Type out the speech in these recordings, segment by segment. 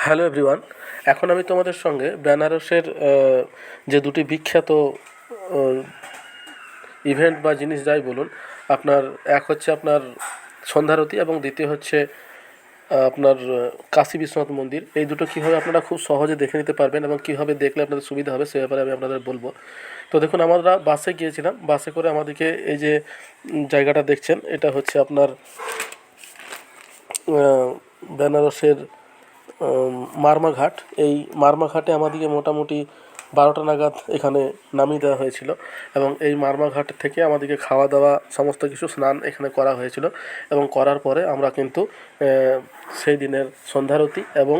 Hello everyone. এখন আমি তোমাদের সঙ্গে বেনারসের যে দুটি বিখ্যাত ইভেন্ট বা জিনিস যাই বলুন, আপনার এক হচ্ছে আপনার সন্ধ্যারতি এবং দ্বিতীয় হচ্ছে আপনার কাশী বিশ্বনাথ মন্দির। এই দুটো কীভাবে আপনারা খুব সহজে দেখে নিতে পারবেন এবং কীভাবে দেখলে আপনাদের সুবিধা হবে সে ব্যাপারে আমি আপনাদের বলবো। তো দেখুন, আমরা বাসে গিয়েছিলাম। বাসে করে আমাদেরকে এই যে জায়গাটা দেখছেন, এটা হচ্ছে আপনার বেনারসের মারমাঘাট। এই মারমাঘাটে আমাদেরকে মোটামুটি 12টা নাগাদ এখানে নামিয়ে দেওয়া হয়েছিল এবং এই মারমাঘাট থেকে আমাদেরকে খাওয়া দাওয়া সমস্ত কিছু স্নান এখানে করা হয়েছিল এবং করার পরে আমরা কিন্তু সেই দিনের সন্ধ্যারতি এবং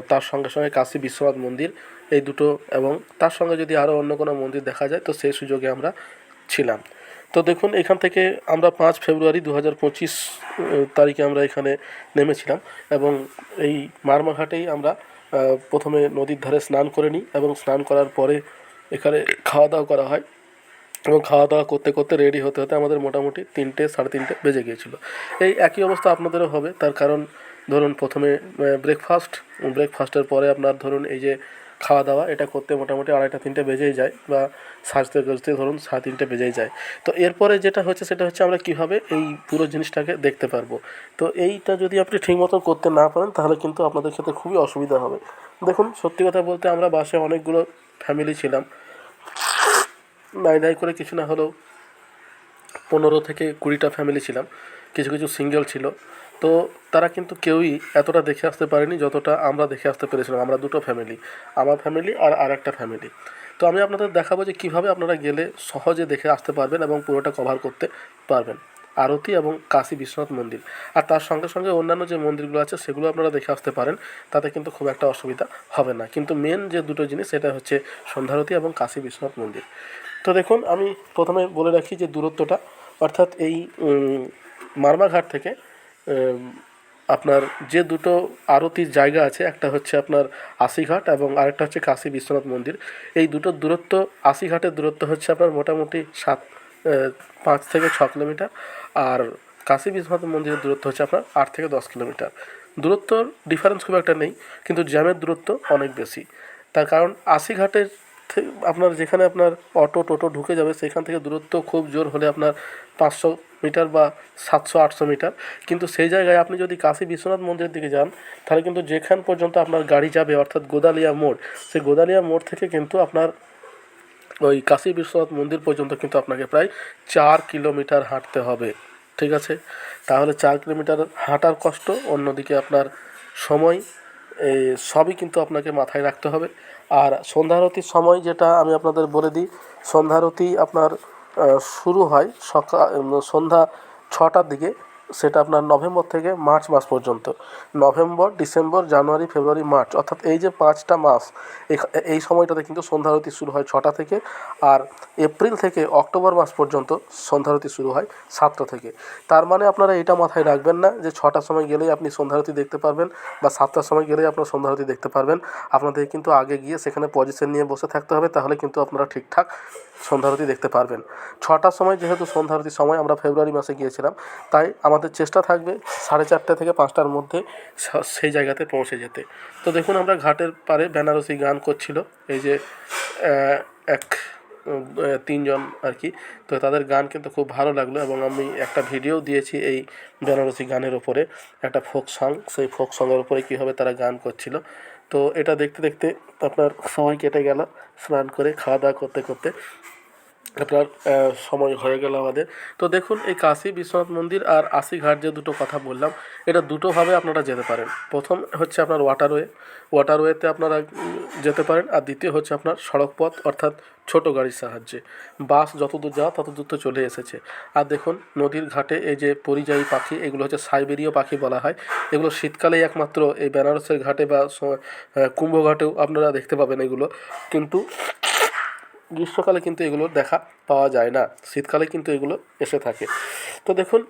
তার সঙ্গে সঙ্গে কাশী বিশ্বনাথ মন্দির এই দুটো এবং তার সঙ্গে যদি আরও অন্য কোনো মন্দির দেখা যায় তো সেই সুযোগে আমরা ছিলাম। তো দেখুন, এখান থেকে আমরা 5 ফেব্রুয়ারি 2025 তারিখে আমরা এখানে নেমেছিলাম এবং এই মারমাঘাটেই আমরা প্রথমে নদীর ধারে স্নান করে নিই এবং স্নান করার পরে এখানে খাওয়া দাওয়া করা হয় এবং খাওয়া দাওয়া করতে করতে রেডি হতে হতে আমাদের মোটামুটি 3টে সাড়ে 3টে বেজে গিয়েছিলো। এই একই অবস্থা আপনাদেরও হবে, তার কারণ ধরুন প্রথমে ব্রেকফাস্টের পরে আপনার ধরুন এই যে খাওয়া দাওয়া এটা করতে মোটামুটি 2:30-3টে বেজেই যায় বা সাজতে গজতে ধরুন 3:30 বেজেই যায়। তো এরপরে যেটা হচ্ছে সেটা হচ্ছে আমরা কীভাবে এই পুরো জিনিসটাকে দেখতে পারবো। তো এইটা যদি আপনি ঠিক মতো করতে না পারেন তাহলে কিন্তু আপনাদের ক্ষেত্রে খুবই অসুবিধা হবে। দেখুন, সত্যি কথা বলতে আমরা বাসে অনেকগুলো ফ্যামিলি ছিলাম, নাই করে কিছু না হলেও 15 থেকে 20টা ফ্যামিলি ছিলাম, কিছু কিছু সিঙ্গেল ছিল। তো তারা কিন্তু কেউই এতটা দেখে আসতে পারেনি যতটা আমরা দেখে আসতে পেরেছিলাম। আমরা দুটো ফ্যামিলি, আমার ফ্যামিলি আর আরেকটা ফ্যামিলি। তো আমি আপনাদের দেখাবো যে কীভাবে আপনারা গেলে সহজে দেখে আসতে পারবেন এবং পুরোটা কভার করতে পারবেন, আরতি এবং কাশী বিশ্বনাথ মন্দির। আর তার সঙ্গে সঙ্গে অন্যান্য যে মন্দিরগুলো আছে সেগুলো আপনারা দেখে আসতে পারেন, তাতে কিন্তু খুব একটা অসুবিধা হবে না। কিন্তু মেন যে দুটো জিনিস সেটা হচ্ছে সন্ধ্যারতি এবং কাশী বিশ্বনাথ মন্দির। তো দেখুন, আমি প্রথমে বলে রাখি যে দূরত্বটা, অর্থাৎ এই মারমাঘাট থেকে আপনার যে দুটো আরতির জায়গা আছে, একটা হচ্ছে আপনার আশিঘাট এবং আরেকটা হচ্ছে কাশী বিশ্বনাথ মন্দির। এই দুটোর দূরত্ব, আশিঘাটের দূরত্ব হচ্ছে আপনার মোটামুটি 5 থেকে 6 কিলোমিটার, আর কাশী বিশ্বনাথ মন্দিরের দূরত্ব হচ্ছে আপনার 8 থেকে 10 কিলোমিটার। দূরত্বর ডিফারেন্স খুব একটা নেই, কিন্তু জ্যামের দূরত্ব অনেক বেশি। তার কারণ আশিঘাটের আপনার যেখানে আপনার অটো টোটো ঢুকে যাবে সেখান থেকে দূরত্ব খুব জোর হলে আপনার 500 মিটার বা 700-800 মিটার। কিন্তু সেই জায়গায় আপনি যদি কাশী বিশ্বনাথ মন্দিরের দিকে যান তাহলে কিন্তু যেখান পর্যন্ত আপনার গাড়ি যাবে, অর্থাৎ গোদালিয়া মোড়, সেই গোদালিয়া মোড় থেকে কিন্তু আপনার ওই কাশী বিশ্বনাথ মন্দির পর্যন্ত কিন্তু আপনাকে প্রায় 4 কিলোমিটার হাঁটতে হবে। ঠিক আছে, তাহলে 4 কিলোমিটার হাঁটার কষ্ট, অন্যদিকে আপনার সময়, এই সবই কিন্তু আপনাকে মাথায় রাখতে হবে। আর সন্ধ্যারতির সময় যেটা আমি আপনাদের বলে দিই, সন্ধ্যারতি আপনার শুরু হয় সন্ধ্যা 6টার দিকে। সেটা আপনার নভেম্বর থেকে মার্চ মাস পর্যন্ত, নভেম্বর, ডিসেম্বর, জানুয়ারি, ফেব্রুয়ারি, মার্চ, অর্থাৎ এই যে 5টা মাস, এই সময়টাতে কিন্তু সন্ধ্যারতি শুরু হয় 6টা থেকে। আর এপ্রিল থেকে অক্টোবর মাস পর্যন্ত সন্ধ্যারতি শুরু হয় 7টা থেকে। তার মানে আপনারা এটা মাথায় রাখবেন না যে 6টার সময় গেলেই আপনি সন্ধ্যারতি দেখতে পারবেন বা 7টার সময় গেলেই আপনার সন্ধ্যারতি দেখতে পারবেন। আপনাদের কিন্তু আগে গিয়ে সেখানে পজিশন নিয়ে বসে থাকতে হবে, তাহলে কিন্তু আপনারা ঠিকঠাক সন্ধ্যারতি দেখতে পারবেন। 6টার সময় যেহেতু সন্ধ্যারতির সময়, আমরা ফেব্রুয়ারি মাসে গিয়েছিলাম, তাই আমাদের চেষ্টা থাকবে 4:30 থেকে 5টার মধ্যে সেই জায়গাতে পৌঁছে যেতে। তো দেখুন, আমরা ঘাটের পাড়ে বেনারসি গান করছিল এই যে এক 3জন আর কি। তো তাদের গান কিন্তু খুব ভালো লাগলো এবং আমি একটা ভিডিও দিয়েছি এই বেনারসি গানের ওপরে, একটা ফোক সং, সেই ফোক সঙের ওপরে কীভাবে তারা গান করছিল। তো এটা দেখতে দেখতে আপনার সময় কেটে গেল, স্নান করে খাওয়া দাওয়া করতে করতে আপনার সময় হয়ে গেল আমাদের। তো দেখুন, এই কাশী বিশ্বনাথ মন্দির আর আশিঘাট যে দুটো কথা বললাম, এটা দুটোভাবে আপনারা যেতে পারেন। প্রথম হচ্ছে আপনার ওয়াটারওয়েতে আপনারা যেতে পারেন, আর দ্বিতীয় হচ্ছে আপনার সড়ক পথ, অর্থাৎ ছোট গাড়ির সাহায্যে। বাস যতদূর যাওয়া ততদূর তো চলে এসেছে। আর দেখুন, নদীর ঘাটে এই যে পরিযায়ী পাখি, এগুলো হচ্ছে সাইবেরীয় পাখি বলা হয়। এগুলো শীতকালেই একমাত্র এই বেনারসের ঘাটে বা কুম্ভঘাটেও আপনারা দেখতে পাবেন এগুলো, কিন্তু গ্রীষ্মকালে কিন্তু এগুলো দেখা পাওয়া যায় না, শীতকালে কিন্তু এগুলো এসে থাকে। তো দেখুন,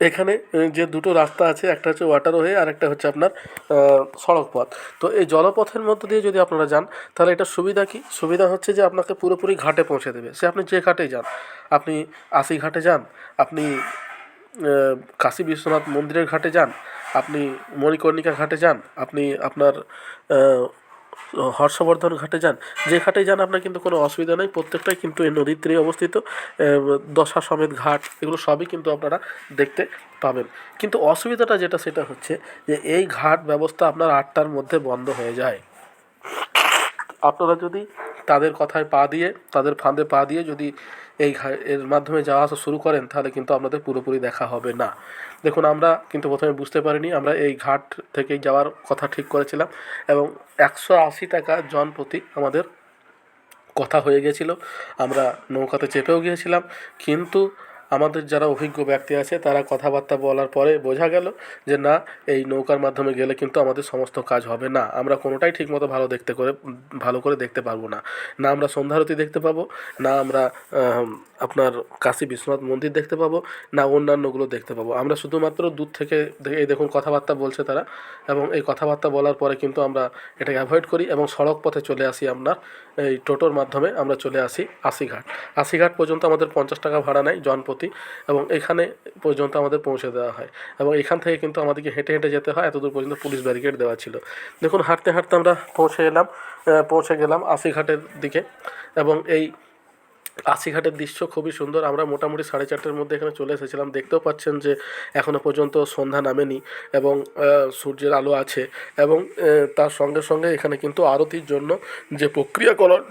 এখানে যে দুটো রাস্তা আছে, একটা হচ্ছে ওয়াটারওয়ে আর একটা হচ্ছে আপনার সড়ক পথ। তো এই জলপথের মধ্য দিয়ে যদি আপনারা যান তাহলে এটা সুবিধা কি, সুবিধা হচ্ছে যে আপনাকে পুরোপুরি ঘাটে পৌঁছে দেবে। সে আপনি যে ঘাটেই যান, আপনি আশিঘাটে যান, আপনি কাশী বিশ্বনাথ মন্দিরের ঘাটে যান, আপনি মণিকর্ণিকা ঘাটে যান, আপনি আপনার হর্ষবর্ধন ঘাটে যান, যে ঘাটেই যান আপনার কিন্তু কোনো অসুবিধা নেই, প্রত্যেকটাই কিন্তু এই নদীর তীরে অবস্থিত। দশা সমেত ঘাট এগুলো সবই কিন্তু আপনারা দেখতে পাবেন। কিন্তু অসুবিধাটা যেটা সেটা হচ্ছে যে এই ঘাট ব্যবস্থা আপনার 8টার মধ্যে বন্ধ হয়ে যায়। আপনারা যদি তাদের কথায় পা দিয়ে, তাদের ফাঁদে পা দিয়ে যদি এর মাধ্যমে যাওয়া আসা শুরু করেন, তাহলে কিন্তু আপনাদের পুরোপুরি দেখা হবে না। দেখুন, আমরা কিন্তু প্রথমে বুঝতে পারিনি, আমরা এই ঘাট থেকেই যাওয়ার কথা ঠিক করেছিলাম এবং 180 টাকা জন প্রতি আমাদের কথা হয়ে গেছিলো। আমরা নৌকাতে চেপেও গিয়েছিলাম, কিন্তু আমাদের যারা অভিজ্ঞ ব্যক্তি আছে তারা কথাবার্তা বলার পরে বোঝা গেল যে না, এই নৌকার মাধ্যমে গেলে কিন্তু আমাদের সমস্ত কাজ হবে না, আমরা কোনোটাই ঠিকমতো ভালো করে দেখতে পারবো না। না আমরা সন্ধ্যারতি দেখতে পাবো, না আমরা আপনার কাশী বিশ্বনাথ মন্দির দেখতে পাবো, না অন্যান্যগুলো দেখতে পাবো। আমরা শুধুমাত্র দূর থেকে এই দেখুন কথাবার্তা বলছে তারা, এবং এই কথাবার্তা বলার পরে কিন্তু আমরা এটাকে অ্যাভয়েড করি এবং সড়ক পথে চলে আসি। আপনার এই টোটোর মাধ্যমে আমরা চলে আসি আশিঘাট। আশিঘাট পর্যন্ত আমাদের 50 টাকা ভাড়া নেয় জনপ্রতি, এবং এখানে পর্যন্ত আমাদের পৌঁছে দেওয়া হয়, এবং এখান থেকে কিন্তু আমাদেরকে হেঁটে হেঁটে যেতে হয়, এতদূর পর্যন্ত পুলিশ ব্যারিকেড দেওয়া ছিল। দেখুন, হাঁটতে হাঁটতে আমরা পৌঁছে গেলাম আশিঘাটের দিকে, এবং এই আশিঘাটের দৃশ্য খুবই সুন্দর। আমরা মোটামুটি 4:30টার মধ্যে এখানে চলে এসেছিলাম। দেখতেও পাচ্ছেন যে এখনও পর্যন্ত সন্ধ্যা নামেনি এবং সূর্যের আলো আছে, এবং তার সঙ্গে সঙ্গে এখানে কিন্তু আরতির জন্য যে প্রক্রিয়াকরণ,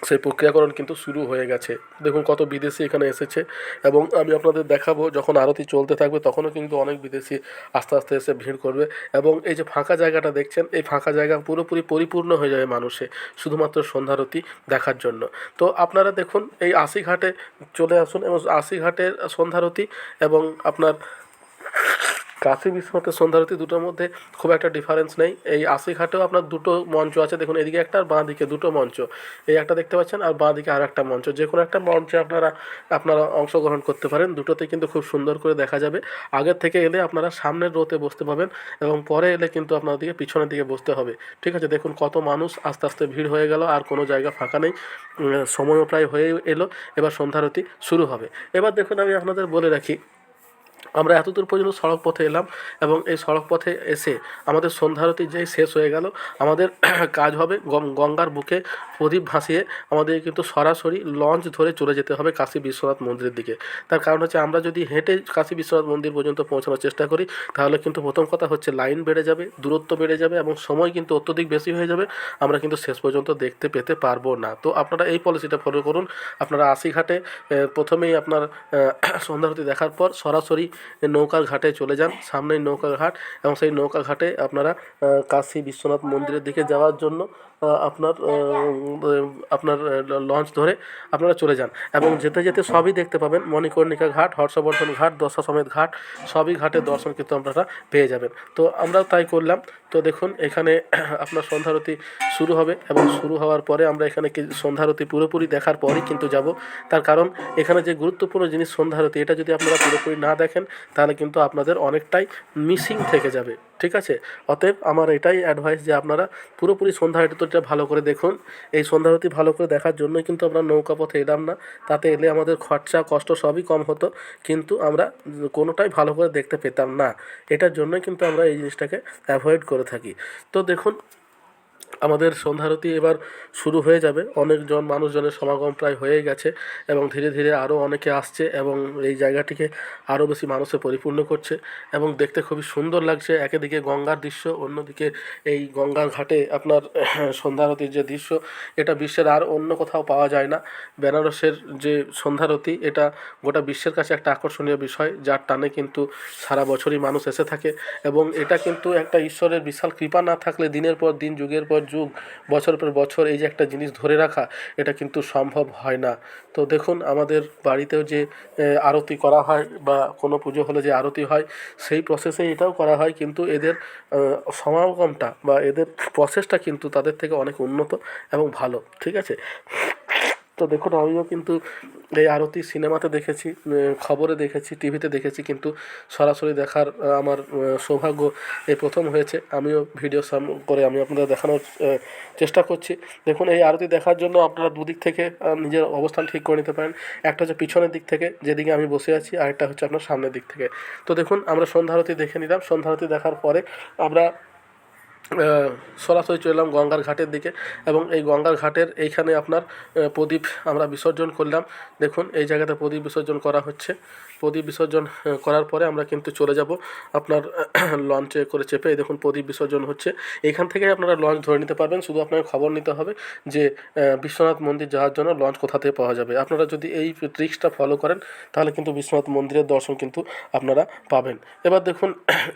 সেই প্রক্রিয়াকরণ কিন্তু শুরু হয়ে গেছে। দেখুন কত বিদেশি এখানে এসেছে, এবং আমি আপনাদের দেখাবো যখন আরতি চলতে থাকবে তখনও কিন্তু অনেক বিদেশি আস্তে আস্তে এসে ভিড় করবে, এবং এই যে ফাঁকা জায়গাটা দেখছেন, এই ফাঁকা জায়গা পুরোপুরি পরিপূর্ণ হয়ে যাবে মানুষে শুধুমাত্র সন্ধ্যারতি দেখার জন্য। তো আপনারা দেখুন, এই আশিঘাটে চলে আসুন এবং আশিঘাটের সন্ধ্যারতি এবং আপনার কাশী বিশ্বনাথের সন্ধ্যারতি দুটোর মধ্যে খুব একটা ডিফারেন্স নেই। এই আশিঘাটেও আপনার দুটো মঞ্চ আছে, দেখুন এদিকে একটা আর বাঁ দিকে দুটো মঞ্চ, এই একটা দেখতে পাচ্ছেন আর বাঁ দিকে আর একটা মঞ্চ, যে কোনো একটা মঞ্চে আপনারা অংশগ্রহণ করতে পারেন। দুটোতে কিন্তু খুব সুন্দর করে দেখা যাবে। আগের থেকে এলে আপনারা সামনের রোতে বসতে পাবেন, এবং পরে এলে কিন্তু আপনাদেরকে পিছনের দিকে বসতে হবে। ঠিক আছে, দেখুন কত মানুষ, আস্তে আস্তে ভিড় হয়ে গেল, আর কোনো জায়গা ফাঁকা নেই, সময়ও প্রায় হয়ে এলো, এবার সন্ধ্যারতি শুরু হবে। এবার দেখুন, আমি আপনাদের বলে রাখি, আমরা এতদূর পর্যন্ত সড়ক পথে এলাম, এবং এই সড়ক পথে এসে আমাদের সন্ধ্যারতি যেই শেষ হয়ে গেল, আমাদের কাজ হবে গঙ্গার বুকে প্রদীপ ভাসিয়ে আমাদের কিন্তু সরাসরি লঞ্চ ধরে চলে যেতে হবে কাশী বিশ্বনাথ মন্দিরের দিকে। তার কারণ হচ্ছে, আমরা যদি হেঁটে কাশী বিশ্বনাথ মন্দির পর্যন্ত পৌঁছানোর চেষ্টা করি, তাহলে কিন্তু প্রথম কথা হচ্ছে লাইন বেড়ে যাবে, দূরত্ব বেড়ে যাবে, এবং সময় কিন্তু অত্যধিক বেশি হয়ে যাবে, আমরা কিন্তু শেষ পর্যন্ত দেখতে পেতে পারবো না। তো আপনারা এই পলিসিটা ফলো করুন। আপনারা আশিঘাটে প্রথমেই আপনার সন্ধ্যারতি দেখার পর সরাসরি নৌকার ঘাটে চলে যান, সামনেই নৌকার ঘাট, এবং সেই নৌকা ঘাটে আপনারা কাশী বিশ্বনাথ মন্দিরের দিকে যাওয়ার জন্য আপনার লঞ্চ ধরে আপনারা চলে যান, এবং যেতে যেতে সবই দেখতে পাবেন, মণিকর্ণিকা ঘাট, হর্ষবর্ধন ঘাট, দশা সমেত ঘাট, সবই ঘাটের দর্শন কিন্তু আপনারা পেয়ে যাবেন। তো আমরাও তাই করলাম। তো দেখুন, এখানে আপনার সন্ধ্যারতি শুরু হবে, এবং শুরু হওয়ার পরে আমরা এখানে সন্ধ্যারতি পুরোপুরি দেখার পরই কিন্তু যাব। তার কারণ এখানে যে গুরুত্বপূর্ণ জিনিস সন্ধ্যারতি, এটা যদি আপনারা পুরোপুরি না দেখেন তাহলে কিন্তু আপনাদের অনেকটাই মিসিং থেকে যাবে। ঠিক আছে, অতএব আমার এটাই অ্যাডভাইস যে আপনারা পুরোপুরি সন্ধ্যারতিটা ভালো করে দেখুন। এই সন্ধ্যারতি ভালো করে দেখার জন্যই কিন্তু আমরা নৌকা পথে এলাম না, তাতে এলে আমাদের খরচা কষ্ট সবই কম হতো, কিন্তু আমরা কোনোটাই ভালো করে দেখতে পেতাম না। এটার জন্যই কিন্তু আমরা এই জিনিসটাকে অ্যাভয়েড করে থাকি। তো দেখুন, আমাদের সন্ধ্যারতি এবার শুরু হয়ে যাবে, মানুষজনের সমাগম প্রায় হয়ে গেছে, এবং ধীরে ধীরে আরও অনেকে আসছে, এবং এই জায়গাটিকে আরও বেশি মানুষে পরিপূর্ণ করছে, এবং দেখতে খুবই সুন্দর লাগছে। একদিকে গঙ্গার দৃশ্য, অন্যদিকে এই গঙ্গার ঘাটে আপনার সন্ধ্যারতির যে দৃশ্য, এটা বিশ্বের আর অন্য কোথাও পাওয়া যায় না। বেনারসের যে সন্ধ্যারতি, এটা গোটা বিশ্বের কাছে একটা আকর্ষণীয় বিষয়, যার টানে কিন্তু সারা বছরই মানুষ এসে থাকে, এবং এটা কিন্তু একটা ঈশ্বরের বিশাল কৃপা না থাকলে দিনের পর দিন, যুগের পর যুগ, বছরের পর বছর এই যে একটা জিনিস ধরে রাখা, এটা কিন্তু সম্ভব হয় না। তো দেখুন, আমাদের বাড়িতেও যে আরতি করা হয়, বা কোনো পুজো হলে যে আরতি হয়, সেই প্রসেসে এটাও করা হয়, কিন্তু এদের সমাগমটা বা এদের প্রসেসটা কিন্তু তাদের থেকে অনেক উন্নত এবং ভালো। ঠিক আছে, তো দেখুন আমিও কিন্তু এই আরতি সিনেমাতে দেখেছি, খবরে দেখেছি, টিভিতে দেখেছি, কিন্তু সরাসরি দেখার আমার সৌভাগ্য এই প্রথম হয়েছে। আমিও ভিডিও করে আমি আপনাদের দেখানোর চেষ্টা করছি। দেখুন এই আরতি দেখার জন্য আপনারা দুদিক থেকে নিজের অবস্থান ঠিক করে নিতে পারেন। একটা হচ্ছে পিছনের দিক থেকে যেদিকে আমি বসে আছি, আরেকটা হচ্ছে আপনার সামনের দিক থেকে। তো দেখুন আমরা সন্ধ্যা আরতি দেখে নিলাম। সন্ধ্যা আরতি দেখার পরে আমরা সরাসরি চলে এলাম গঙ্গার ঘাটের দিকে, এবং এই গঙ্গার ঘাটের এইখানে আপনার প্রদীপ আমরা বিসর্জন করলাম। দেখুন এই জায়গাতে প্রদীপ বিসর্জন করা হচ্ছে। প্রদীপ বিসর্জন করার পরে আমরা কিন্তু চলে যাব আপনার লঞ্চে করে চেপে। এই দেখুন প্রদীপ বিসর্জন হচ্ছে। এইখান থেকে আপনারা লঞ্চ ধরে নিতে পারবেন, শুধু আপনাকে খবর নিতে হবে যে বিশ্বনাথ মন্দির যাওয়ার জন্য লঞ্চ কোথা থেকে পাওয়া যাবে। আপনারা যদি এই ট্রিক্সটা ফলো করেন তাহলে কিন্তু বিশ্বনাথ মন্দিরের দর্শন কিন্তু আপনারা পাবেন। এবার দেখুন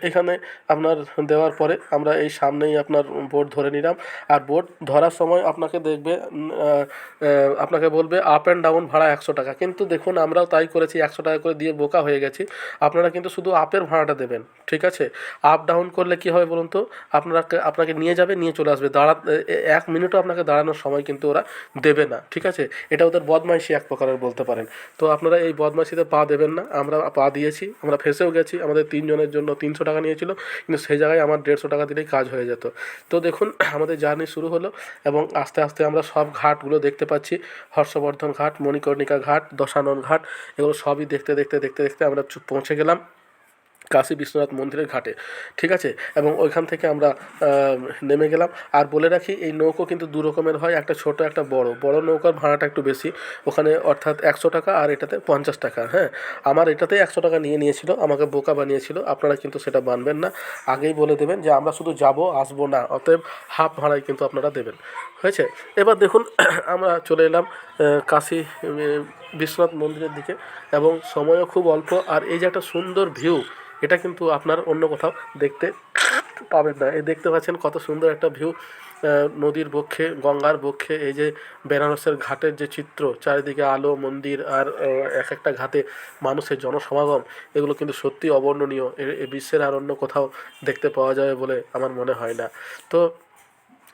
এখানে আপনার দেওয়ার পরে আমরা এই সামনেই আপনার বোট ধরে নিলাম। আর বোট ধরার সময় আপনাকে দেখবে আপনাকে বলবে আপ অ্যান্ড ডাউন ভাড়া 100 টাকা, কিন্তু দেখুন আমরাও তাই করেছি, 100 টাকা করে দিয়ে বোকা হয়ে গেছি। আপনারা কিন্তু শুধু আপের ভাড়াটা দেবেন, ঠিক আছে? আপ ডাউন করলে কী হবে বলুন তো, আপনাকে নিয়ে যাবে, নিয়ে চলে আসবে, 1 মিনিটও আপনাকে দাঁড়ানোর সময় কিন্তু ওরা দেবে না, ঠিক আছে? এটা ওদের বদমাইশি এক প্রকারের বলতে পারেন। তো আপনারা এই বদমাইশিতে পা দেবেন না। আমরা পা দিয়েছি, আমরা ফেঁসেও গেছি। আমাদের 3 জনের জন্য 300 টাকা নিয়েছিল, কিন্তু সেই জায়গায় আমার 150 টাকা দিলেই কাজ হয়ে যেত। তো দেখুন আমাদের জার্নি শুরু হলো, এবং আস্তে আস্তে আমরা সব ঘাটগুলো দেখতে পাচ্ছি। হর্ষবর্ধন ঘাট, মণিকর্ণিকা ঘাট, দশানন ঘাট, এগুলো সবই দেখতে দেখতে দেখতে দেখতে আমরা পৌঁছে গেলাম কাশী বিশ্বনাথ মন্দিরের ঘাটে, ঠিক আছে? এবং ওইখান থেকে আমরা নেমে গেলাম। আর বলে রাখি এই নৌকো কিন্তু দু রকমের হয়, একটা ছোট একটা বড়। বড় নৌকার ভাড়াটা একটু বেশি ওখানে, অর্থাৎ 100 টাকা, আর এটাতে 50 টাকা। হ্যাঁ, আমার এটাতে 100 টাকা নিয়েছিল, আমাকে বোকা বানিয়েছিল। আপনারা কিন্তু সেটা মানবেন না, আগেই বলে দেবেন যে আমরা শুধু যাব, আসবো না, অতএব হাফ ভাড়াই কিন্তু আপনারা দেবেন। হয়েছে? এবার দেখুন আমরা চলে এলাম কাশী বিশ্বনাথ মন্দিরের দিকে, এবং সময়ও খুব অল্প। আর এই যে একটা সুন্দর ভিউ, এটা কিন্তু আপনার অন্য কোথাও দেখতে পাবেন না। এই দেখতে পাচ্ছেন কত সুন্দর একটা ভিউ, নদীর বক্ষে, গঙ্গার বক্ষে এই যে বেনারসের ঘাটের যে চিত্র, চারিদিকে আলো, মন্দির, আর এক একটা ঘাটে মানুষের জনসমাগম, এগুলো কিন্তু সত্যি অবর্ণনীয়। এ বিশ্বের আর অন্য কোথাও দেখতে পাওয়া যাবে বলে আমার মনে হয় না। তো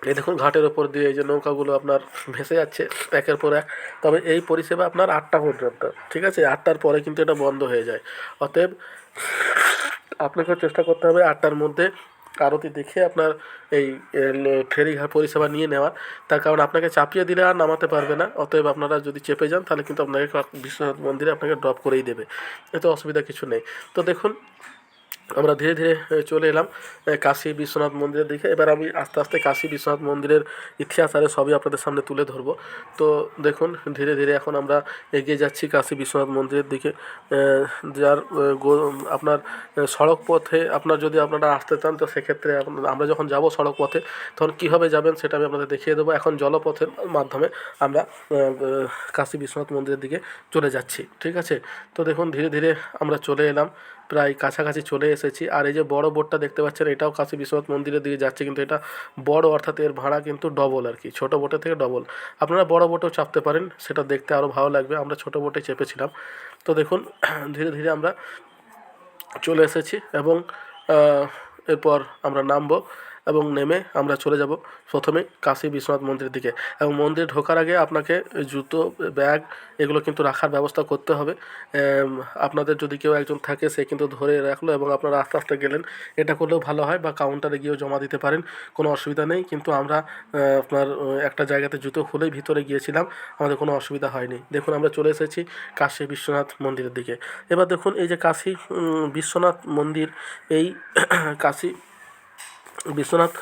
এই দেখুন ঘাটের ওপর দিয়ে এই যে নৌকাগুলো আপনার ভেসে যাচ্ছে একের পর এক। তবে এই পরিষেবা আপনার 8টা পর্যন্ত, ঠিক আছে? 8টার পরে কিন্তু এটা বন্ধ হয়ে যায়। অতএব আপনাকে চেষ্টা করতে হবে 8টার মধ্যে আরতি দেখে আপনার এই ফেরি পরিষেবা নিয়ে নেওয়ার। তার কারণ আপনাকে চাপিয়ে দিলে আর নামাতে পারবে না। অতএব আপনারা যদি চেপে যান তাহলে কিন্তু আপনাকে বিশ্বনাথ মন্দিরে আপনাকে ড্রপ করেই দেবে, এতে অসুবিধা কিছু নেই। তো দেখুন আমরা ধীরে ধীরে চলে এলাম কাশী বিশ্বনাথ মন্দিরের দিকে। এবার আমি আস্তে আস্তে কাশী বিশ্বনাথ মন্দিরের ইতিহাস আর সবই আপনাদের সামনে তুলে ধরবো। তো দেখুন ধীরে ধীরে এখন আমরা এগিয়ে যাচ্ছি কাশী বিশ্বনাথ মন্দিরের দিকে। যার আপনার সড়ক পথে আপনার যদি আপনারা আসতে চান, তো সেক্ষেত্রে আমরা যখন যাব সড়ক পথে, তখন কীভাবে যাবেন সেটা আমি আপনাদের দেখিয়ে দেবো। এখন জলপথের মাধ্যমে আমরা কাশী বিশ্বনাথ মন্দিরের দিকে চলে যাচ্ছি, ঠিক আছে? তো দেখুন ধীরে ধীরে আমরা চলে এলাম, প্রায় কাছাকাছি চলে এসেছি। আর এই যে বড় বোটটা দেখতে পাচ্ছেন, এটাও কাশী বিশ্বনাথ মন্দিরের দিকে যাচ্ছে, কিন্তু এটা বড়, অর্থাৎ এর ভাড়া কিন্তু ডবল আর কি, ছোটো বোটের থেকে ডবল। আপনারা বড় বোটেও চাপতে পারেন, সেটা দেখতে আরও ভালো লাগবে। আমরা ছোটো বোটে চেপেছিলাম। তো দেখুন ধীরে ধীরে আমরা চলে এসেছি, এবং এরপর আমরা নামবো, এবং নেমে আমরা চলে যাব প্রথমে কাশী বিশ্বনাথ মন্দিরের দিকে। এবং মন্দিরে ঢোকার আগে আপনাকে জুতো, ব্যাগ, এগুলো কিন্তু রাখার ব্যবস্থা করতে হবে। আপনাদের যদি কেউ একজন থাকে, সে কিন্তু ধরে রাখলো, এবং আপনারা আস্তে আস্তে গেলেন, এটা করলেও ভালো হয়। বা কাউন্টারে গিয়েও জমা দিতে পারেন, কোনো অসুবিধা নেই। কিন্তু আমরা আপনার একটা জায়গাতে জুতো খুলেই ভিতরে গিয়েছিলাম, আমাদের কোনো অসুবিধা হয়নি। দেখুন আমরা চলে এসেছি কাশী বিশ্বনাথ মন্দিরের দিকে। এবার দেখুন এই যে কাশী বিশ্বনাথ মন্দির, এই কাশী বিশ্বনাথ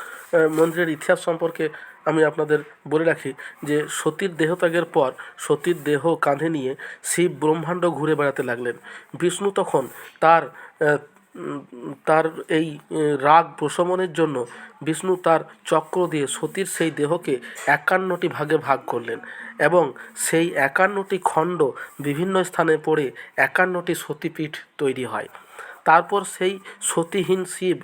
মন্দিরের ইতিহাস সম্পর্কে আমি আপনাদের বলে রাখি যে সতীর দেহত্যাগের পর সতীর দেহ কাঁধে নিয়ে শিব ব্রহ্মাণ্ড ঘুরে বেড়াতে লাগলেন। বিষ্ণু তখন তার তার এই রাগ প্রশমনের জন্য বিষ্ণু তার চক্র দিয়ে সতীর সেই দেহকে 51টি ভাগে ভাগ করলেন, এবং সেই 51টি খণ্ড বিভিন্ন স্থানে পড়ে 51টি সতীপীঠ তৈরি হয়। তারপর সেই সতীহীন শিব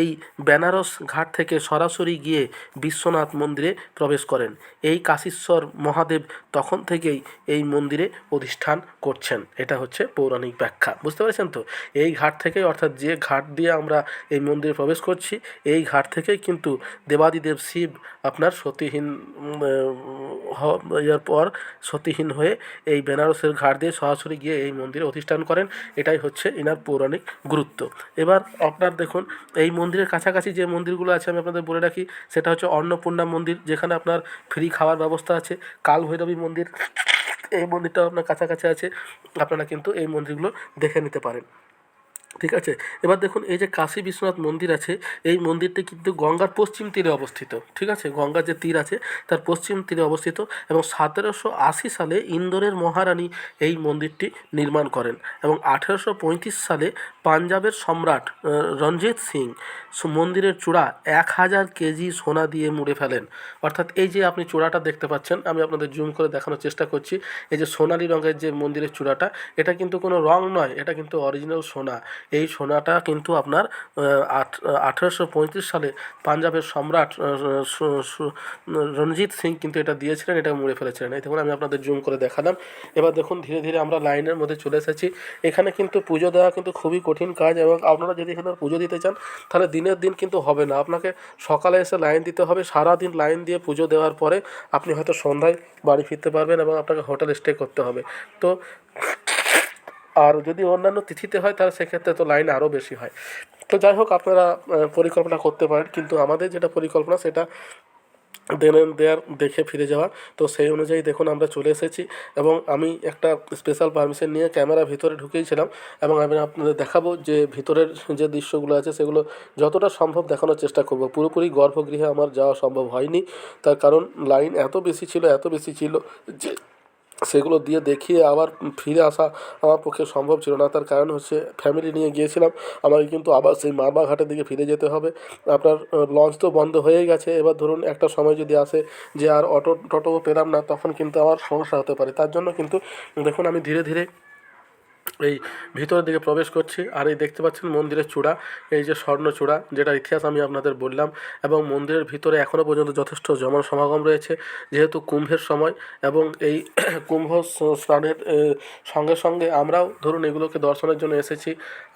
এই বেনারস ঘাট থেকে সরাসরি গিয়ে বিশ্বনাথ মন্দিরে প্রবেশ করেন। এই কাশীশ্বর মহাদেব তখন থেকেই এই মন্দিরে অধিষ্ঠান করছেন। এটা হচ্ছে পৌরাণিক ব্যাখ্যা। বুঝতে পেরেছেন তো? এই ঘাট থেকেই, অর্থাৎ যে ঘাট দিয়ে আমরা এই মন্দিরে প্রবেশ করছি, এই ঘাট থেকেই কিন্তু দেবাদিদেব শিব আপনার সতীহীন ইয়ার পর সতীহীন হয়ে এই বেনারসের ঘাট দিয়ে সরাসরি গিয়ে এই মন্দিরে অধিষ্ঠান করেন। এটাই হচ্ছে এনার পৌরাণিক গুরুত্ব। এবার আপনার দেখুন, এই মন্দিরের কাছাকাছি যে মন্দিরগুলো আছে আমি আপনাদের বলে রাখি, সেটা হচ্ছে অন্নপূর্ণা মন্দির, যেখানে আপনার ফ্রি খাওয়ার ব্যবস্থা আছে। কালভৈরবী মন্দির, এই মন্দিরটাও আপনার কাছাকাছি আছে। আপনারা কিন্তু এই মন্দিরগুলো দেখে নিতে পারেন। ঠিক আছে। এবার দেখুন, এই যে কাশী বিশ্বনাথ মন্দির আছে, এই মন্দিরটি কিন্তু গঙ্গার পশ্চিম তীরে অবস্থিত। ঠিক আছে, গঙ্গার যে তীর আছে তার পশ্চিম তীরে অবস্থিত, এবং 1780 সালে ইন্দোরের মহারানী এই মন্দিরটি নির্মাণ করেন, এবং 1835 সালে পাঞ্জাবের সম্রাট রঞ্জিত সিং মন্দিরের চূড়া 1000 কেজি সোনা দিয়ে মুড়ে ফেলেন। অর্থাৎ এই যে আপনি চূড়াটা দেখতে পাচ্ছেন, আমি আপনাদের জুম করে দেখানোর চেষ্টা করছি। এই যে সোনালি রঙের যে মন্দিরের চূড়াটা, এটা কিন্তু কোনো রং নয়, এটা কিন্তু অরিজিনাল সোনা। এই সোনাটা কিন্তু আপনার 1835 সালে পাঞ্জাবের সম্রাট রঞ্জিত সিং কিন্তু এটা দিয়েছিলেন, এটা মুড়ে ফেলেছিলেন। এই দেখুন, আমি আপনাদের জুম করে দেখালাম। এবার দেখুন, ধীরে ধীরে আমরা লাইনের মধ্যে চলে এসেছি। এখানে কিন্তু পুজো দেওয়া কিন্তু খুবই কঠিন কাজ, এবং আপনারা যদি এখানে পুজো দিতে চান তাহলে দিনের দিন কিন্তু হবে না। আপনাকে সকালে এসে লাইন দিতে হবে, সারাদিন লাইন দিয়ে পুজো দেওয়ার পরে আপনি হয়তো সন্ধ্যায় বাড়ি ফিরতে পারবেন, এবং আপনাকে হোটেল স্টে করতে হবে। তো আর যদি অন্যান্য তিথিতে হয় তাহলে সেক্ষেত্রে তো লাইন আরও বেশি হয়। তো যাই হোক, আপনারা পরিকল্পনা করতে পারেন, কিন্তু আমাদের যেটা পরিকল্পনা সেটা দেয়ার দেখে ফিরে যাওয়া। তো সেই অনুযায়ী দেখুন আমরা চলে এসেছি, এবং আমি একটা স্পেশাল পারমিশন নিয়ে ক্যামেরা ভিতরে ঢুকেইছিলাম, এবং আমি আপনাদের দেখাবো যে ভিতরের যে দৃশ্যগুলো আছে সেগুলো যতটা সম্ভব দেখানোর চেষ্টা করব। পুরোপুরি গর্ভগৃহে আমার যাওয়া সম্ভব হয়নি, তার কারণ লাইন এত বেশি ছিল যে সেগুলো দিয়ে দেখিয়ে আবার ফিরে আসা আমার পক্ষে সম্ভব ছিল না। তার কারণ হচ্ছে ফ্যামিলি নিয়ে গিয়েছিলাম, আমাকে কিন্তু আবার সেই মারবা ঘাটের দিকে ফিরে যেতে হবে। আপনার লঞ্চ তো বন্ধ হয়েই গেছে। এবার ধরুন একটা সময় যদি আসে যে আর টোটোও পেলাম না, তখন কিন্তু আমার সমস্যা হতে পারে। তার জন্য কিন্তু দেখুন আমি ধীরে ধীরে এই ভিতরের দিকে প্রবেশ করছি। আর এই দেখতে পাচ্ছেন মন্দিরের চূড়া, এই যে স্বর্ণ চূড়া, যেটার ইতিহাস আমি আপনাদের বললাম। এবং মন্দিরের ভিতরে এখনও পর্যন্ত যথেষ্ট জনসমাগম রয়েছে, যেহেতু কুম্ভের সময়, এবং এই কুম্ভ স্নানের সঙ্গে সঙ্গে আমরাও ধরুন এগুলোকে দর্শনের জন্য এসেছি।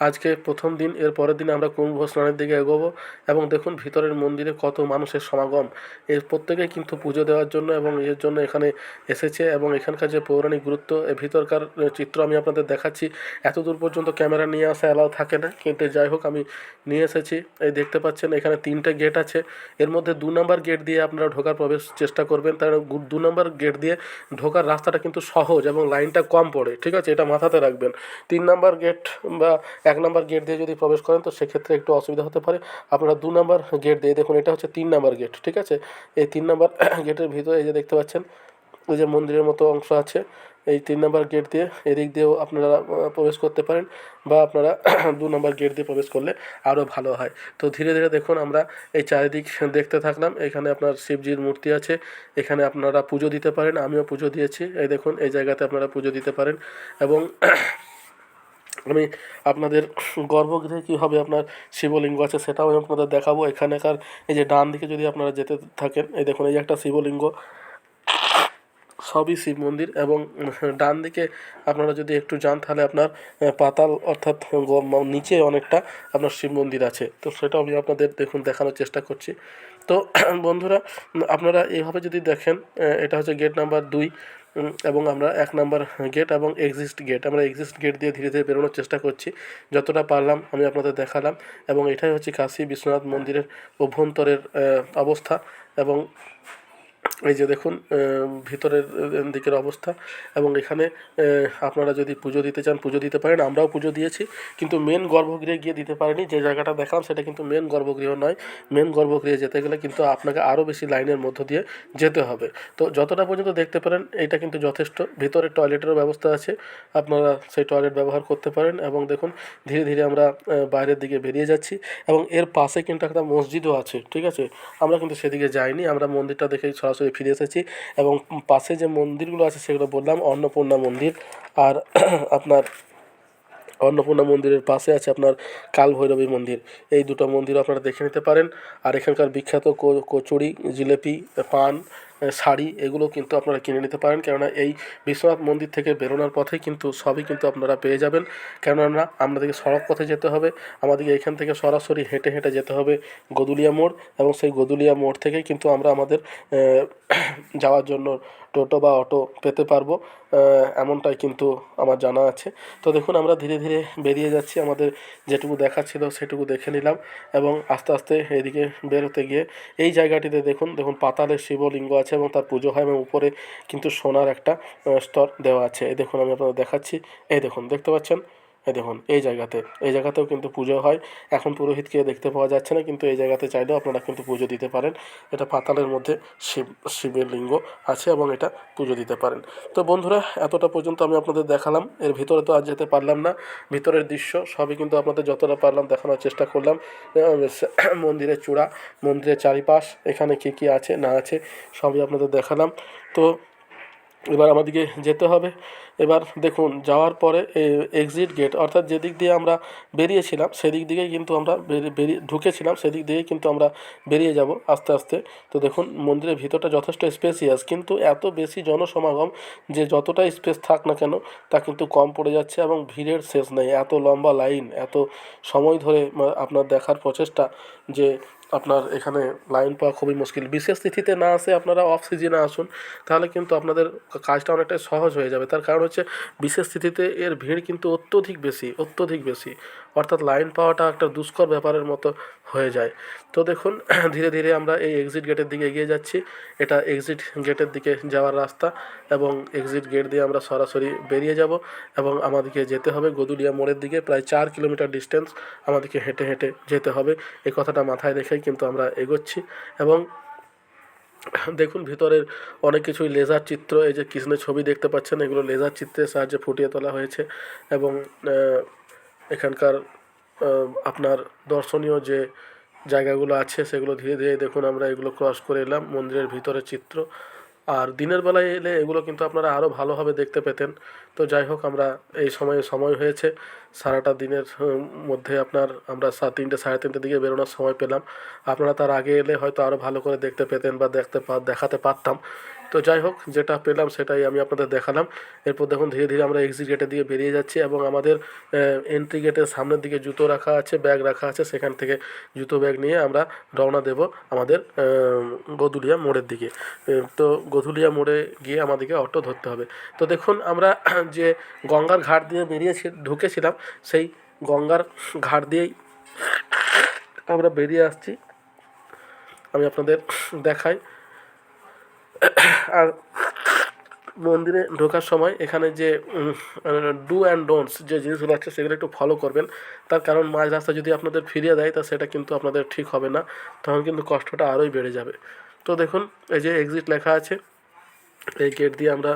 আজকে প্রথম দিন, এর পরের দিন আমরা কুম্ভ স্নানের দিকে এগোবো। এবং দেখুন ভিতরের মন্দিরে কত মানুষের সমাগম, এর প্রত্যেকেই কিন্তু পুজো দেওয়ার জন্য এবং এর জন্য এখানে এসেছে। এবং এখানকার যে পৌরাণিক গুরুত্ব, এর ভিতরকার চিত্র আমি আপনাদের দেখাচ্ছি। এত দূর পর্যন্ত ক্যামেরা নিয়ে আসা অ্যালাউ থাকে না, কিন্তু যাই হোক আমি নিয়ে এসেছি। এই দেখতে পাচ্ছেন এখানে 3টে গেট আছে। এর মধ্যে 2 নম্বর গেট দিয়ে আপনারা ঢোকার প্রবেশ চেষ্টা করবেন। তার 2 নম্বর গেট দিয়ে ঢোকার রাস্তাটা কিন্তু সহজ এবং লাইনটা কম পড়ে। ঠিক আছে, এটা মাথাতে রাখবেন। 3 নম্বর গেট বা 1 নম্বর গেট দিয়ে যদি প্রবেশ করেন তো সেক্ষেত্রে একটু অসুবিধা হতে পারে। আপনারা 2 নম্বর গেট দিয়ে, দেখুন এটা হচ্ছে 3 নম্বর গেট। ঠিক আছে, এই 3 নম্বর গেটের ভিতরে এই যে দেখতে পাচ্ছেন ওই যে মন্দিরের মতো অংশ আছে, এই 3 নম্বর গেট দিয়ে এদিক দিয়েও আপনারা প্রবেশ করতে পারেন, বা আপনারা 2 নম্বর গেট দিয়ে প্রবেশ করলে আরও ভালো হয়। তো ধীরে ধীরে দেখুন আমরা এই চারিদিক দেখতে থাকলাম। এখানে আপনার শিবজির মূর্তি আছে, এখানে আপনারা পুজো দিতে পারেন। আমিও পুজো দিয়েছি। এই দেখুন এই জায়গাতে আপনারা পুজো দিতে পারেন। এবং আমি আপনাদের গর্ভগৃহে কীভাবে আপনার শিবলিঙ্গ আছে সেটাও আমি আপনাদের দেখাবো। এখানকার এই যে ডান দিকে যদি আপনারা যেতে থাকেন, এই দেখুন এই যে একটা শিবলিঙ্গ, সবই শিব মন্দির। এবং ডান দিকে আপনারা যদি একটু যান তাহলে আপনার পাতাল, অর্থাৎ নিচে অনেকটা আপনার শিব মন্দির আছে। তো সেটাও আমি আপনাদের দেখুন দেখানোর চেষ্টা করছি। তো বন্ধুরা, আপনারা এইভাবে যদি দেখেন, এটা হচ্ছে গেট নাম্বার 2, এবং আমরা 1 নাম্বার গেট এবং এক্সিস্ট গেট, আমরা এক্সিস্ট গেট দিয়ে ধীরে ধীরে বেরোনোর চেষ্টা করছি। যতটা পারলাম আমি আপনাদের দেখালাম। এবং এটাই হচ্ছে কাশী বিশ্বনাথ মন্দিরের অভ্যন্তরের অবস্থা। এবং এই যে দেখুন ভিতরের দিকের অবস্থা। এবং এখানে আপনারা যদি পুজো দিতে চান পুজো দিতে পারেন। আমরাও পুজো দিয়েছি, কিন্তু মেন গর্ভগৃহে গিয়ে দিতে পারিনি। যে জায়গাটা দেখালাম সেটা কিন্তু মেন গর্ভগৃহ নয়। মেন গর্ভগৃহে যেতে গেলে কিন্তু আপনাকে আরও বেশি লাইনের মধ্য দিয়ে যেতে হবে। তো যতটা পর্যন্ত দেখতে পারেন এটা কিন্তু যথেষ্ট। ভিতরে টয়লেটেরও ব্যবস্থা আছে, আপনারা সেই টয়লেট ব্যবহার করতে পারেন। এবং দেখুন ধীরে ধীরে আমরা বাইরের দিকে বেরিয়ে যাচ্ছি, এবং এর পাশে কিন্তু একটা মসজিদও আছে। ঠিক আছে, আমরা কিন্তু সেদিকে যাইনি, আমরা মন্দিরটা দেখেই সরাসরি ফিরে এসেছি। এবং পাশে যে মন্দিরগুলো আছে সেগুলো বললাম, অন্নপূর্ণা মন্দির, আর আপনার অন্নপূর্ণা মন্দিরের পাশে আছে আপনার কালভৈরবী মন্দির। এই দুটো মন্দির আপনারা দেখে নিতে পারেন। আর এখানকার বিখ্যাত কচুরি, জিলেপি, পান, শাড়ি এগুলো কিন্তু আপনারা কিনে নিতে পারেন, কেননা এই বিশ্বনাথ মন্দির থেকে বেরোনোর পথেই কিন্তু সবই কিন্তু আপনারা পেয়ে যাবেন। কেননা আমাদেরকে সড়ক পথে যেতে হবে, আমাদেরকে এখান থেকে সরাসরি হেঁটে হেঁটে যেতে হবে গদুলিয়া মোড়, এবং সেই গদুলিয়া মোড় থেকেই কিন্তু আমরা আমাদের যাওয়ার জন্য টোটো বা অটো পেতে পারবো, এমনটাই কিন্তু আমার জানা আছে। তো দেখুন আমরা ধীরে ধীরে বেরিয়ে যাচ্ছি, আমাদের যেটুকু দেখার ছিল সেটুকু দেখে নিলাম, এবং আস্তে আস্তে এদিকে বেরোতে গিয়ে এই জায়গাটিতে দেখুন পাতালের শিবলিঙ্গ আছে এবং তার পুজো হয়, এবং উপরে কিন্তু সোনার একটা স্তর দেওয়া আছে। এই দেখুন আমি আপনাদের দেখাচ্ছি, এই দেখুন দেখতে পাচ্ছেন, এই দেখুন এই জায়গাতেও কিন্তু পুজো হয়। এখন পুরোহিতকে দেখতে পাওয়া যাচ্ছে না, কিন্তু এই জায়গাতে চাইলেও আপনারা কিন্তু পুজো দিতে পারেন। এটা পাতালের মধ্যে শিবের লিঙ্গ আছে এবং এটা পুজো দিতে পারেন। তো বন্ধুরা, এতটা পর্যন্ত আমি আপনাদের দেখালাম। এর ভিতরে তো আর যেতে পারলাম না, ভিতরের দৃশ্য সবই কিন্তু আপনাদের যতটা পারলাম দেখানোর চেষ্টা করলাম। মন্দিরের চূড়া, মন্দিরের চারিপাশ, এখানে কী কী আছে না আছে সবই আপনাদের দেখালাম। তো এবার আমাদেরকে যেতে হবে। এবার দেখুন যাওয়ার পরে এক্সিট গেট, অর্থাৎ যেদিক দিয়ে আমরা বেরিয়েছিলাম সেদিক দিকেই কিন্তু আমরা বেরিয়ে ঢুকেছিলাম, সেদিক দিকেই কিন্তু আমরা বেরিয়ে যাব আস্তে আস্তে। তো দেখুন মন্দিরের ভিতরটা যথেষ্ট স্পেসিয়াস, কিন্তু এত বেশি জনসমাগম যে যতটাই স্পেস থাক না কেন তা কিন্তু কম পড়ে যাচ্ছে, এবং ভিড়ের শেষ নেই। এত লম্বা লাইন, এত সময় ধরে আপনার দেখার প্রচেষ্টা যে আপনার এখানে লাইন পাওয়া খুবই মুশকিল। বিশেষ তিথিতে না আসে আপনারা অফ সিজনে আসুন, তাহলে কিন্তু আপনাদের কাজটা অনেকটাই সহজ হয়ে যাবে। তার কারণ হচ্ছে বিশেষ তিথিতে এর ভিড় কিন্তু অত্যধিক বেশি, অর্থাৎ লাইন পাওয়াটা একটা দুষ্কর ব্যাপারের মতো হয়ে যায়। তো দেখুন ধীরে ধীরে আমরা এই এক্সিট গেটের দিকে এগিয়ে যাচ্ছি। এটা এক্সিট গেটের দিকে যাওয়ার রাস্তা, এবং এক্সিট গেট দিয়ে আমরা সরাসরি বেরিয়ে যাব, এবং আমাদেরকে যেতে হবে গদুলিয়া মোড়ের দিকে। প্রায় 4 কিলোমিটার ডিস্টেন্স আমাদেরকে হেঁটে হেঁটে যেতে হবে। এই কথাটা মাথায় রেখেই কিন্তু আমরা এগোচ্ছি। এবং দেখুন ভিতরের অনেক কিছুই লেজার চিত্র, এই যে কৃষ্ণের ছবি দেখতে পাচ্ছেন, এগুলো লেজার চিত্রের সাহায্যে ফুটিয়ে তোলা হয়েছে। এবং এখানকার আপনার দর্শনীয় যে জায়গাগুলো আছে সেগুলো ধীরে ধীরে দেখুন আমরা এগুলো ক্রস করে এলাম, মন্দিরের ভিতরের চিত্র। আর দিনের বেলায় এলে এগুলো কিন্তু আপনারা আরও ভালোভাবে দেখতে পেতেন। তো যাই হোক, আমরা এই সময় হয়েছে, সারাটা দিনের মধ্যে আমরা 3টে সাড়ে 3টের দিকে বেরোনোর সময় পেলাম। আপনারা তার আগে এলে হয়তো আরও ভালো করে দেখতে পেতেন বা দেখাতে পারতাম। তো যাই হোক, যেটা পেলাম সেটাই আমি আপনাদের দেখালাম। এরপর দেখুন ধীরে ধীরে আমরা এক্সিট গেটের দিকে বেরিয়ে যাচ্ছি, এবং আমাদের এন্ট্রি গেটের সামনের দিকে জুতো রাখা আছে, ব্যাগ রাখা আছে, সেখান থেকে জুতো ব্যাগ নিয়ে আমরা রওনা দেব আমাদের গদুলিয়া মোড়ের দিকে। তো গধুলিয়া মোড়ে গিয়ে আমাদেরকে অটো ধরতে হবে। তো দেখুন আমরা যে গঙ্গার ঘাট দিয়ে ঢুকেছিলাম, সেই গঙ্গার ঘাট দিয়েই আমরা বেরিয়ে আসছি, আমি আপনাদের দেখাই। আর মন্দিরে ঢোকার সময় এখানে যে ডু অ্যান্ড ডোন্টস যে জিনিসগুলো আছে সেগুলো একটু ফলো করবেন। তার কারণ মাঝ রাস্তা যদি আপনাদের ফিরিয়ে দেয় তা সেটা কিন্তু আপনাদের ঠিক হবে না, তখন কিন্তু কষ্টটা আরোই বেড়ে যাবে। তো দেখুন এই যে এক্সিট লেখা আছে, এই গেট দিয়ে আমরা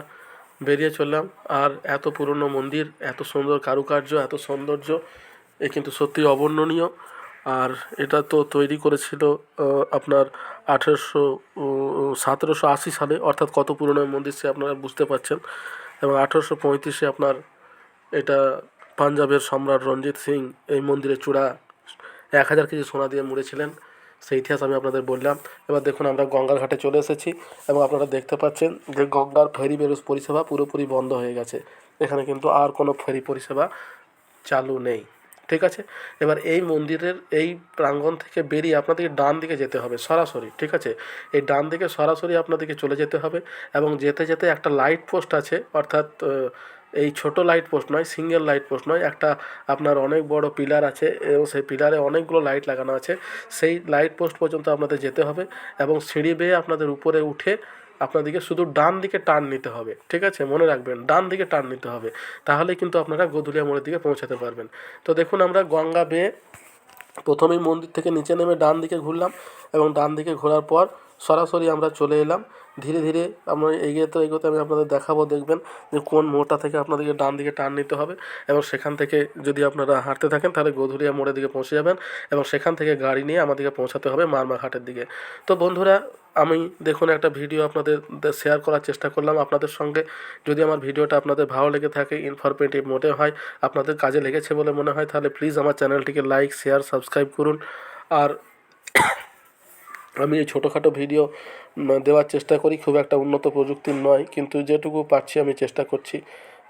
বেরিয়ে চললাম। আর এত পুরনো মন্দির, এত সুন্দর কারুকার্য, এত সৌন্দর্য, এ কিন্তু সত্যি অবর্ণনীয়। আর এটা তো তৈরি করেছিল আপনার 1780 সালে, অর্থাৎ কত পুরনো মন্দির সে আপনারা বুঝতে পারছেন। এবং 1835-এ আপনার এটা পাঞ্জাবের সম্রাট রঞ্জিত সিং এই মন্দিরের চূড়া 1000 কেজি সোনা দিয়ে মুড়েছিলেন। সেই ইতিহাস আমি আপনাদের বললাম। এবার দেখুন আমরা গঙ্গার ঘাটে চলে এসেছি, এবং আপনারা দেখতে পাচ্ছেন যে গঙ্গার ফেরি পরিষেবা পুরোপুরি বন্ধ হয়ে গেছে। এখানে কিন্তু আর কোনো ফেরি পরিষেবা চালু নেই, ঠিক আছে। এবার এই মন্দিরের এই প্রাঙ্গণ থেকে বেরিয়ে আপনাদেরকে ডান দিকে যেতে হবে সরাসরি, ঠিক আছে। এই ডান দিকে সরাসরি আপনাদেরকে চলে যেতে হবে, এবং যেতে যেতে একটা লাইট পোস্ট আছে, অর্থাৎ এই ছোট লাইট পোস্ট নয়, সিঙ্গেল লাইট পোস্ট নয়, একটা আপনার অনেক বড় পিলার আছে, এবং সেই পিলারে অনেকগুলো লাইট লাগানো আছে। সেই লাইট পোস্ট পর্যন্ত আপনাদের যেতে হবে, এবং সিঁড়ি বেয়ে আপনাদের উপরে উঠে আপনাদেরকে শুধু ডান দিকে টার্ন নিতে হবে, ঠিক আছে। মনে রাখবেন ডান দিকে টার্ন নিতে হবে, তাহলে কিন্তু আপনারা গদুলিয়া মোড়ের দিকে পৌঁছাতে পারবেন। তো দেখুন আমরা গঙ্গা বেয়ে প্রথমেই মন্দির থেকে নিচে নেমে ডান দিকে ঘুরলাম, এবং ডান দিকে ঘোরার পর সরাসরি আমরা চলে এলাম। ধীরে ধীরে আমরা এগোতে আমি আপনাদের দেখাবো, দেখবেন যে কোন মোড়টা থেকে আপনাদেরকে ডান দিকে টার্ন নিতে হবে, এবং সেখান থেকে যদি আপনারা হাঁটতে থাকেন তাহলে গধুলিয়া মোড়ের দিকে পৌঁছে যাবেন, এবং সেখান থেকে গাড়ি নিয়ে আমাদেরকে পৌঁছাতে হবে মারমা ঘাটের দিকে। তো বন্ধুরা, আমি দেখুন একটা ভিডিও আপনাদের শেয়ার করার চেষ্টা করলাম আপনাদের সঙ্গে। যদি আমার ভিডিওটা আপনাদের ভালো লেগে থাকে, ইনফরমেটিভ মোটে হয়, আপনাদের কাজে লেগেছে বলে মনে হয়, তাহলে প্লিজ আমার চ্যানেলটিকে লাইক, শেয়ার, সাবস্ক্রাইব করুন। আর আমি এই ছোটোখাটো ভিডিও দেওয়ার চেষ্টা করি, খুব একটা উন্নত প্রযুক্তির নয়, কিন্তু যেটুকু পারছি আমি চেষ্টা করছি।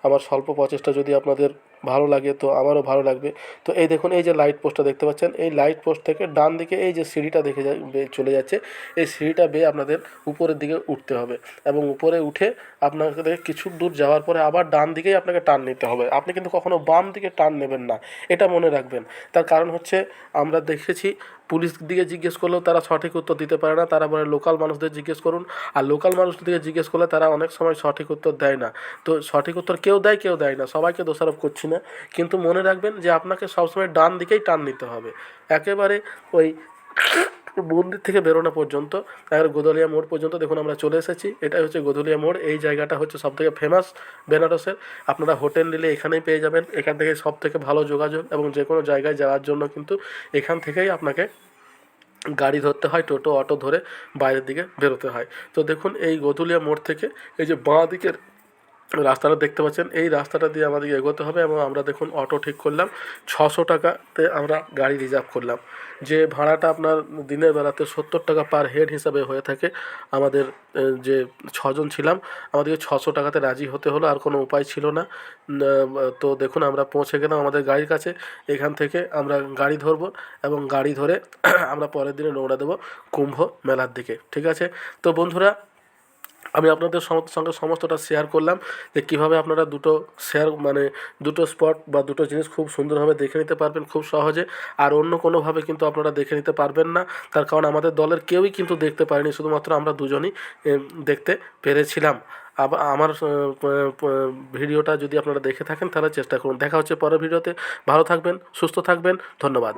আমার স্বল্প প্রচেষ্টা যদি আপনাদের ভালো লাগে তো আমারও ভালো লাগবে। তো এই দেখুন, এই যে লাইট পোস্টটা দেখতে পাচ্ছেন, এই লাইট পোস্ট থেকে ডান দিকে এই যে সিঁড়িটা দেখে চলে যাচ্ছে, এই সিঁড়িটা বেয়ে আপনাদের উপরের দিকে উঠতে হবে, এবং উপরে উঠে আপনাদের কিছু দূর যাওয়ার পরে আবার ডান দিকেই আপনাকে টার্ন নিতে হবে। আপনি কিন্তু কখনো বাম দিকে টার্ন নেবেন না, এটা মনে রাখবেন। তার কারণ হচ্ছে, আমরা দেখেছি পুলিশ দিকে জিজ্ঞেস করলেও তারা সঠিক উত্তর দিতে পারে না, তারা বলে লোকাল মানুষদের জিজ্ঞেস করুন। আর লোকাল মানুষদেরকে জিজ্ঞেস করলে তারা অনেক সময় সঠিক উত্তর দেয় না। তো সঠিক উত্তর কেউ দেয় কেউ দেয় না, সবাইকে দোষারোপ করছি না, কিন্তু মনে রাখবেন যে আপনাকে সবসময় ডান দিকেই টার্ন নিতে হবে, একেবারে ওই মন্দির থেকে বেরোনো পর্যন্ত, একেবারে গোদলিয়া মোড় পর্যন্ত। দেখুন আমরা চলে এসেছি, এটাই হচ্ছে গোদলিয়া মোড়। এই জায়গাটা হচ্ছে সবথেকে ফেমাস বেনারসের। আপনারা হোটেল নিলে এখানেই পেয়ে যাবেন, এখান থেকে সবথেকে ভালো যোগাযোগ, এবং যে কোনো জায়গায় যাওয়ার জন্য কিন্তু এখান থেকেই আপনাকে গাড়ি ধরতে হয়, টোটো অটো ধরে বাইরের দিকে বেরোতে হয়। তো দেখুন এই গোধুলিয়া মোড় থেকে এই যে বাঁ দিকের রাস্তাটা দেখতে পাচ্ছেন, এই রাস্তাটা দিয়ে আমাদেরকে এগোতে হবে, এবং আমরা দেখুন অটো ঠিক করলাম 600 টাকাতে আমরা গাড়ি রিজার্ভ করলাম। যে ভাড়াটা আপনার দিনের বেলাতে 70 টাকা পার হেড হিসাবে হয়ে থাকে, আমাদের যে 6জন ছিলাম, আমাদেরকে 600 টাকাতে রাজি হতে হলো, আর কোনো উপায় ছিল না। তো দেখুন আমরা পৌঁছে গেলাম আমাদের গাড়ির কাছে। এখান থেকে আমরা গাড়ি ধরবো, এবং গাড়ি ধরে আমরা পরের দিনে রওনা দেবো কুম্ভ মেলার দিকে। ঠিক আছে? তো বন্ধুরা, আমি আপনাদের সঙ্গে সমস্তটা শেয়ার করলাম যে কীভাবে আপনারা দুটো স্পট বা দুটো জিনিস খুব সুন্দরভাবে দেখে নিতে পারবেন খুব সহজে। আর অন্য কোনোভাবে কিন্তু আপনারা দেখে নিতে পারবেন না, তার কারণ আমাদের দলের কেউই কিন্তু দেখতে পারেনি, শুধুমাত্র আমরা দুজনই দেখতে পেরেছিলাম। আমার ভিডিওটা যদি আপনারা দেখে থাকেন তাহলে চেষ্টা করুন। দেখা হচ্ছে পরের ভিডিওতে। ভালো থাকবেন, সুস্থ থাকবেন, ধন্যবাদ।